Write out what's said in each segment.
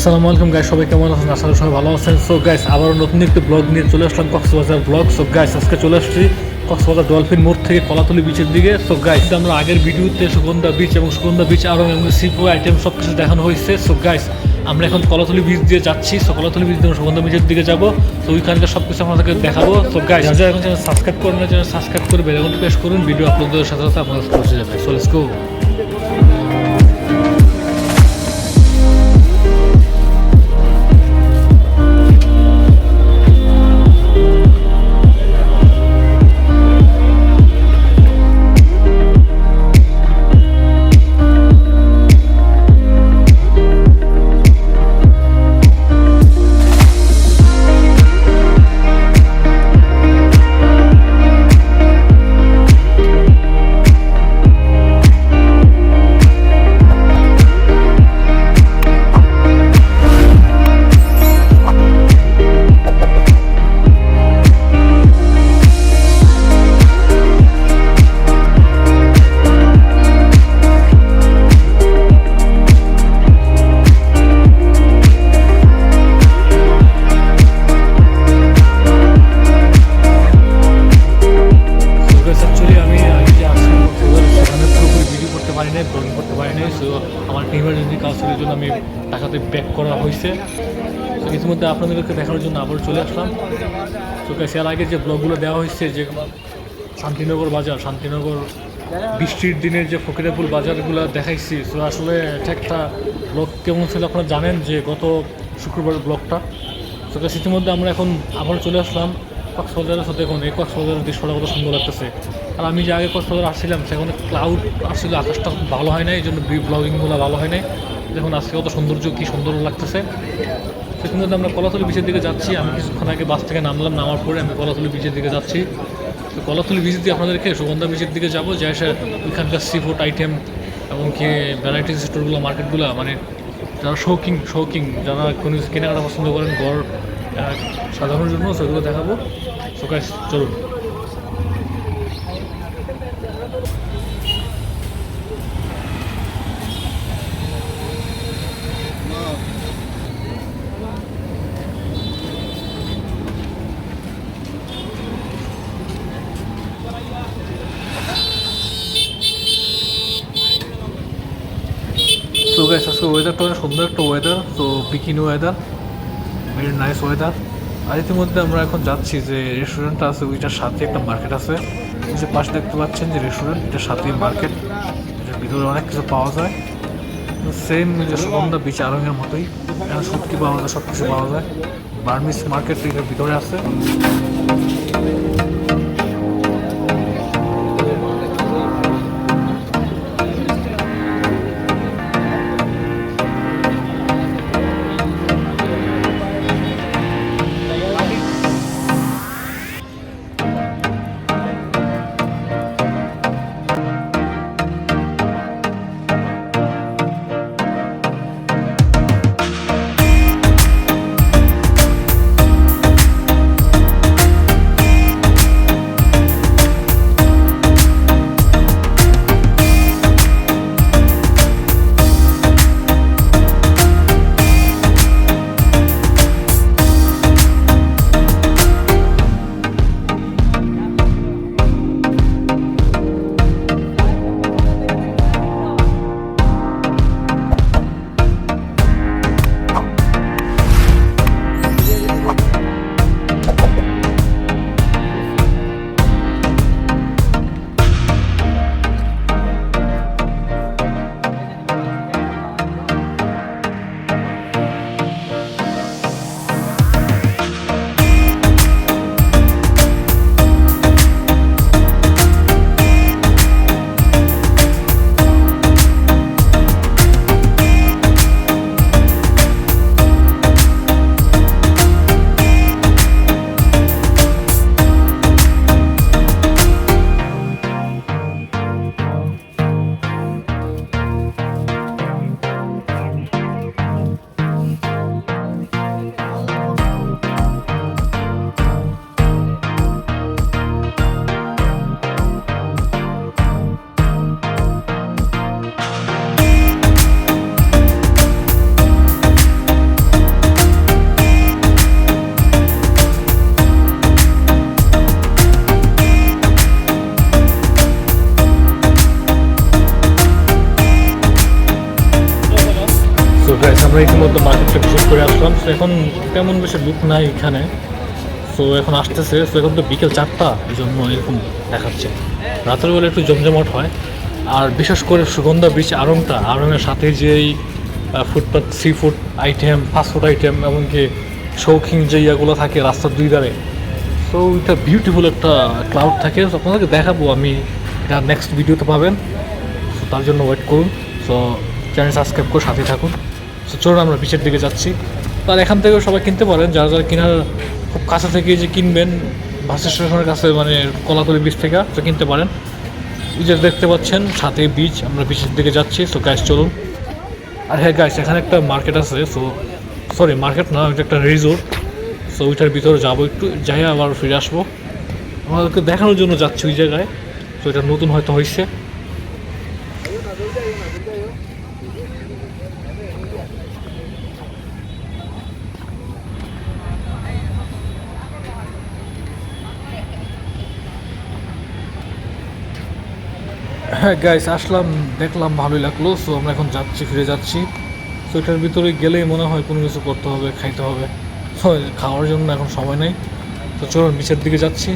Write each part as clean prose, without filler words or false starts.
আসসালামু আলাইকুম গাইস, সবাই কেমন আছেন? আশা করি সবাই ভালো আছেন। সো গাইস, আবারও নতুন একটি ব্লগ নিয়ে চলে আসলাম, কক্সবাজার ব্লগ। সো গাইস, আজকে চলে আসছি কক্সবাজার ডলফিন মোড় থেকে কলাতলি বিচের দিকে। সো গাইস, আমরা আগের ভিডিওতে সুগন্ধা বিচ এবং সুগন্ধা বিচ আরও সিপো আইটেম সব কিছু দেখানো হয়েছে। সো গাইস, আমরা এখন কলাতলি বিচ দিয়ে যাচ্ছি। সো কলাতলি বিচ দিয়ে সুগন্ধা বিচের দিকে যাবো। তো ওইখানকার সব কিছু আপনাদেরকে দেখাবো। সো গাইস, যারা এখন চ্যানেল সাবস্ক্রাইব করুন, চ্যানেল সাবস্ক্রাইব করে বেল আইকনটি প্রেস করুন। ভিডিও আপলোডের সাথে সাথে আপনাদের পৌঁছে যাবে। So let's go. ব্লগিং করতে পারি নাই। সো আমার ইমার্জেন্সি কাজ ছিল, জন্য আমি টাকাতে ব্যাক করা হয়েছে। তো ইতিমধ্যে আপনাদেরকে দেখানোর জন্য আবার চলে আসলাম। তো গাইস, এর আগে যে ব্লগগুলো দেওয়া হয়েছে, যে শান্তিনগর বাজার, শান্তিনগর বৃষ্টির দিনের যে ফকিরাপুল বাজারগুলো দেখাইছি, সো আসলে এটা একটা ব্লগ কেমন ছিল আপনারা জানেন, যে গত শুক্রবার ব্লগটা। তো গাইস, ইতিমধ্যে আমরা এখন আবার চলে আসলাম কক্সবাজারের সাথে। এখন এই কক্সবাজারের দৃশ্যটা কত সুন্দর লাগতেছে। আর আমি যে আগে কক্সবাজার আসছিলাম, সেখানে ক্লাউড আসছিল, আকাশটা খুব ভালো হয় নাই, এই জন্য ব্লগিংগুলো ভালো হয় নাই। দেখুন আজকে কত সৌন্দর্য, কী সুন্দর লাগতেছে। সেখান মধ্যে আমরা কলাতলি বিচের দিকে যাচ্ছি। আমি কিছুক্ষণ আগে বাস থেকে নামলাম, নামার পরে আমি কলাতলি বিচের দিকে যাচ্ছি। তো কলাতলি বিচ দিয়ে আপনাদেরকে সুগন্ধা বিচের দিকে যাবো, যে এসে ওইখানকার সি ফুড আইটেম এবং কি ভ্যারাইটিস স্টোরগুলো, মার্কেটগুলো, মানে যারা শৌকিং যারা কোনো কেনাকাটা পছন্দ করেন ঘর সাজানোর জন্য, সেগুলো দেখাবো। সো গাইস, চলুন। সো গাইস, আজকে ওয়েদারটা অনেক সুন্দর একটা ওয়েদার। তো bikini weather, very nice weather. আর ইতিমধ্যে আমরা এখন যাচ্ছি যে রেস্টুরেন্টটা আছে, ওইটার সাথে একটা মার্কেট আছে। ওই যে পাশে দেখতে পাচ্ছেন যে রেস্টুরেন্ট, এটার সাথেই মার্কেট, এটার ভিতরে অনেক কিছু পাওয়া যায়। সেম যে সুগন্ধা বিচ আরঙের মতোই, এখানে শুটকি পাওয়া যায়, সব কিছু পাওয়া যায়। বার্মিস মার্কেট এটার ভিতরে আছে। সো এখন তেমন বেশি লুক নাই এখানে। সো এখন আসতেছে, সো এখন তো বিকেল 4টা, এই জন্য এরকম দেখাচ্ছে। রাতের বেলা একটু জমজমাট হয়। আর বিশেষ করে সুগন্ধা বিচ আড়ংয়ের সাথে যেই footpath sea food item, fast food item, এমনকি শৌখিন যে ইয়াগুলো থাকে রাস্তার দুই ধারে, সো এটা বিউটিফুল একটা ক্লাউড থাকে। সো আপনাদেরকে দেখাবো আমি, এটা নেক্সট ভিডিওতে পাবেন। সো তার জন্য ওয়েট করুন। সো চ্যানেল সাবস্ক্রাইব করে সাথে থাকুন। সো চলুন আমরা বিচের দিকে যাচ্ছি। তার এখান থেকেও সবাই কিনতে পারেন, যারা যারা কেনার খুব কাছে থেকে যে কিনবেন, বাস স্টেশনের কাছে মানে কলাতলি বিচ থেকে, তো কিনতে পারেন। এই যে দেখতে পাচ্ছেন সাথে বিচ, আমরা বিচের দিকে যাচ্ছি। সো গাইস চলুন। আর হ্যাঁ গাইস, এখানে একটা মার্কেট আছে। সো সরি, মার্কেট না, এটা একটা রিসোর্ট। সো ওইটার ভিতরে যাবো, একটু যাই আবার ফিরে আসবো। আমাদেরকে দেখানোর জন্য যাচ্ছি ওই জায়গায়। তো এটা নতুন হয়তো হয়েছে। হ্যাঁ গাইস, আসলাম, দেখলাম, ভালোই লাগলো। সো আমরা এখন যাচ্ছি, ফিরে যাচ্ছি। সো এটার ভিতরে গেলেই মনে হয় কোনো কিছু করতে হবে, খাইতে হবে। সো খাওয়ার জন্য এখন সময় নেই। তো চলুন বিচের দিকে যাচ্ছি।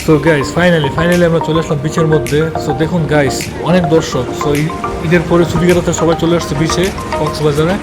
সো গাইস, ফাইনালি আমরা চলে আসলাম বিচের মধ্যে। সো দেখুন গাইস, অনেক দর্শক। সো ঈদের পরে ছুটি কাটাতে সবাই চলে আসছে বিচে, কক্সবাজারে।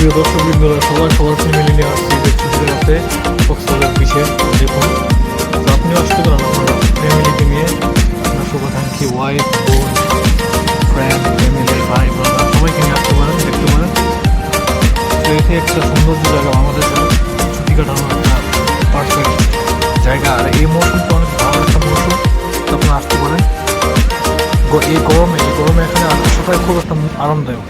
প্রিয় দর্শকবৃন্দরা, সবার ফ্যামিলি নিয়ে আসছি ঈদের ছুটির রাতে কক্সবাজার বিচে। দেখুন, তো আপনিও আসতে পারেন আপনার ফ্যামিলিকে নিয়ে। আপনার শুভাকাঙ্ক্ষী ওয়াইফ, বোন, ফ্রেন্ড, ফ্যামিলি, ভাই, ব্রাদার সবাইকে নিয়ে আসতে পারেন, দেখতে পারেন। তো এটি একটা সৌন্দর্য জায়গা, আমাদের ছুটি কাটানোর একটা পারফেক্ট জায়গা। আর এই মৌসুমটা অনেক ভালো একটা মৌসুম, তো আপনারা আসতে পারেন। এই গরমে এখানে আসাটাই খুব একটা আরামদায়ক।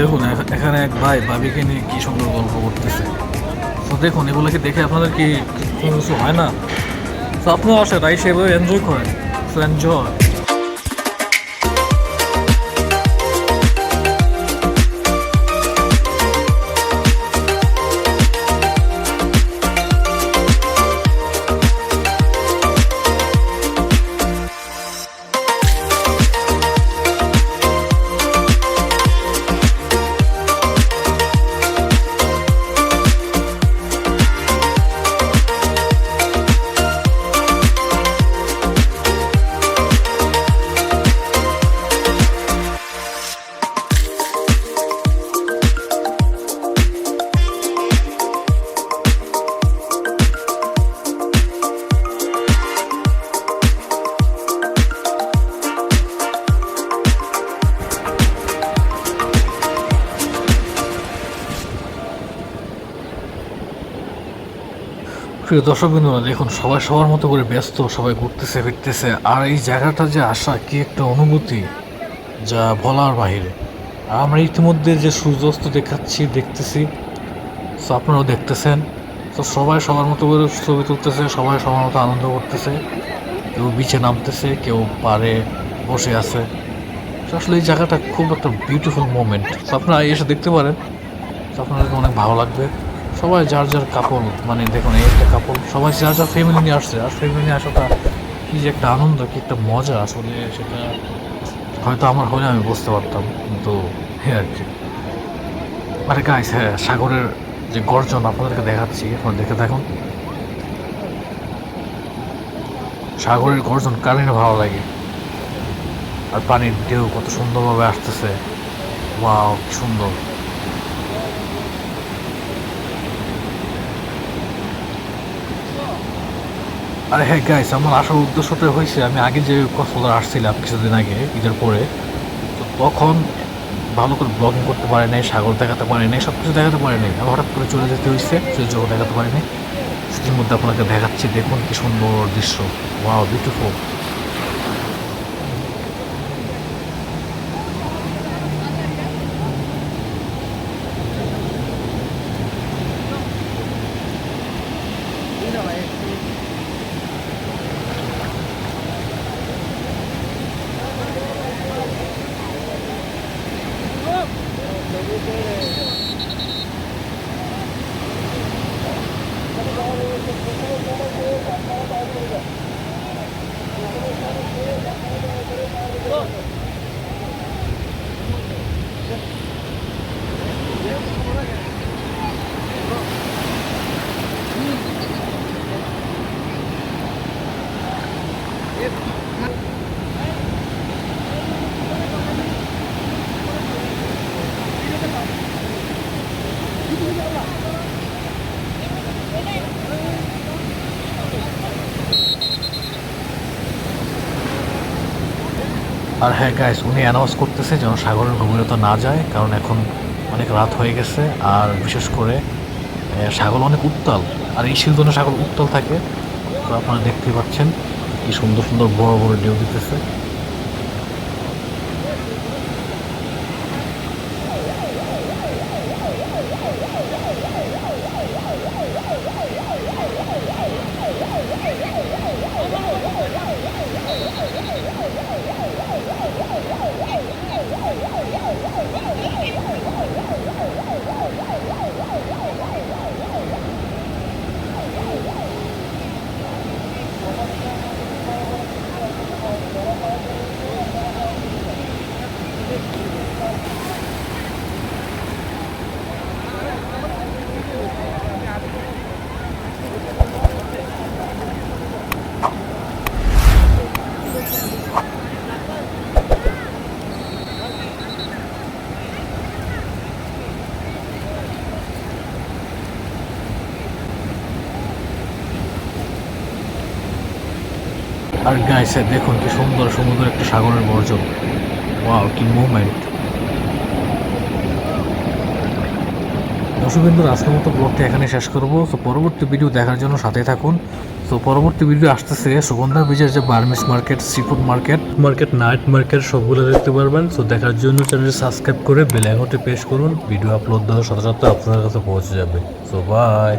দেখুন এখানে এক ভাই ভাবিকে নিয়ে কি সুন্দর গল্প করতেছে। তো দেখুন, এগুলোকে দেখে আপনাদের কি কোনো কিছু হয় না? তো আপনিও আসেন, রাইস এভাবে এনজয় করেন। তো এনজয়। প্রিয় দর্শকবৃন্দরা, দেখুন সবাই সবার মতো করে ব্যস্ত, সবাই ঘুরতেছে ফিরতেছে। আর এই জায়গাটা যে আসা, কি একটা অনুভূতি, যা বলার বাহিরে। আর আমরা ইতিমধ্যে যে সূর্যাস্ত দেখতেছি। সো আপনারাও দেখতেছেন। তো সবাই সবার মতো করে ছবি তুলতেছে, সবাই সবার মতো আনন্দ করতেছে। কেউ বিচে নামতেছে, কেউ পাড়ে বসে আছে। তো আসলে এই জায়গাটা খুব একটা বিউটিফুল মোমেন্ট। তো আপনারা এসে দেখতে পারেন, তো আপনাদেরকে অনেক ভালো লাগবে। সবাই যার যার কাপল, মানে দেখুন এই একটা কাপল, সবাই যার যার ফ্যামিলি নিয়ে আসছে। আর ফ্যামিলি নিয়ে আসাটা কি যে একটা আনন্দ, কি একটা মজা, আসলে সেটা হয়তো আমার হলে আমি বুঝতে পারতাম, কিন্তু হ্যাঁ আর কি। আরে গাইস, হ্যাঁ, সাগরের যে গর্জন আপনাদেরকে দেখাচ্ছি, আপনারা দেখে থাকুন। সাগরের গর্জন কার না ভালো লাগে। আর পানির ঢেউ কত সুন্দরভাবে আসতেছে। ওয়াও, কি সুন্দর। আরে হ্যাঁ গাইস, আমার আসার উদ্দেশ্যটা হয়েছে, আমি আগে যে কক্সবাজার আসছিলাম কিছুদিন আগে ঈদের পরে, তো তখন ভালো করে ব্লগিং করতে পারে নাই, সাগর দেখাতে পারে নাই, সব কিছু দেখাতে পারে নাই। আমি হঠাৎ করে চলে যেতে হয়েছে, সেই জন্য দেখাতে পারি নাই। সেটির মধ্যে আপনাকে দেখাচ্ছি, দেখুন কি সুন্দর দৃশ্য। Wow, beautiful. আর হ্যাঁ গাইস, উনি অ্যানাউন্স করতেছে যেন সাগরের গভীরতা না যায়, কারণ এখন অনেক রাত হয়ে গেছে। আর বিশেষ করে সাগর অনেক উত্তাল, আর এই সিজনে সাগর উত্তাল থাকে। তো আপনারা দেখতেই পাচ্ছেন কি সুন্দর সুন্দর বড় বড় ঢেউ দিতেছে। আর গাইছে দেখুন কি সুন্দর সমুদ্র, একটা সাগরের গর্জন। ওয়াও, কি মুভমেন্ট। দর্শকবৃন্দ, আজকের মতো ব্লগটা এখানে শেষ করবো। তো পরবর্তী ভিডিও দেখার জন্য সাথে থাকুন। তো পরবর্তী ভিডিও আসতেছে সুগন্ধা বিচের যে Burmese market, sea food market, night market, সবগুলো দেখতে পারবেন। তো দেখার জন্য চ্যানেলটি সাবস্ক্রাইব করে বেল আইকনটি প্রেস করুন। ভিডিও আপলোড দেওয়ার সাথে সাথে আপনাদের কাছে পৌঁছে যাবে। তো বাই।